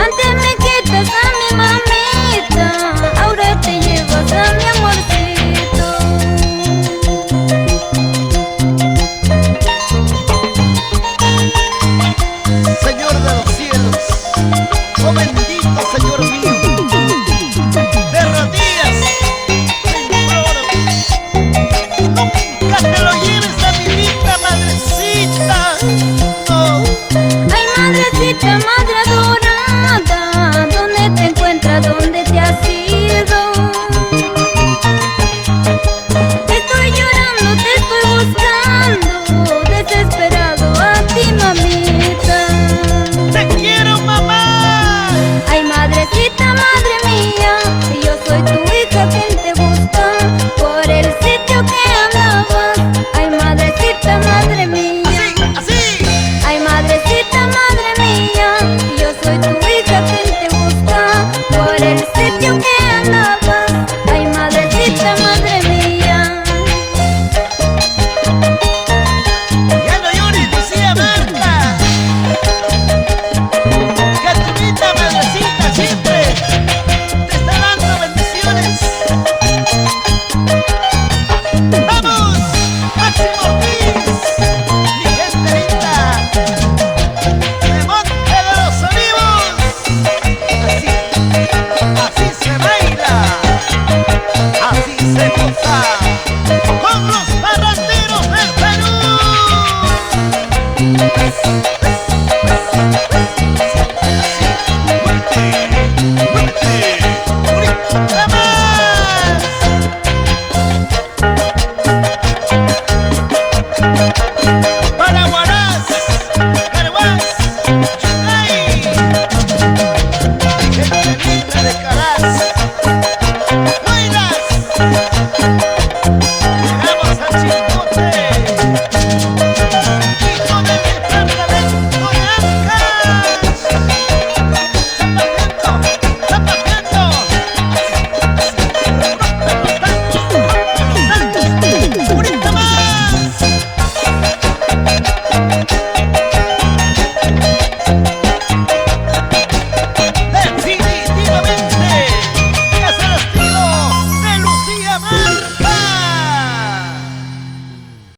Antes me quitas a mi mamita, ahora te llevas a mi amorcito. Señor de los cielos, oh bendito Señor mío, de rodillas te imploro, nunca te lo lleves a mi linda madrecita, no. Ay, madrecita, madre adorada, ¿dónde te encuentras? ¿Dónde te has ido? Te estoy llorando, te estoy buscando, desesperado a ti, mamita. Te quiero, mamá. Ay, madrecita, madre mía, si yo soy tu hija, ¿quién te busca? Por el sitio que andabas. Ay, madrecita, madre mía. Así, así. Ay, madrecita, madre mía, si yo soy tu hija, ¿quién te busca? Por el sitio que andabas. Ay, madrecita, madre mía. Ya no llores, Lucía Marta. Que tu linda madrecita siempre te está dando bendiciones. ¡Vamos! ¡Máximo Ortiz! Mi gente linda de Monte de los Olivos. Así se baila, así se goza con los parranderos del Perú.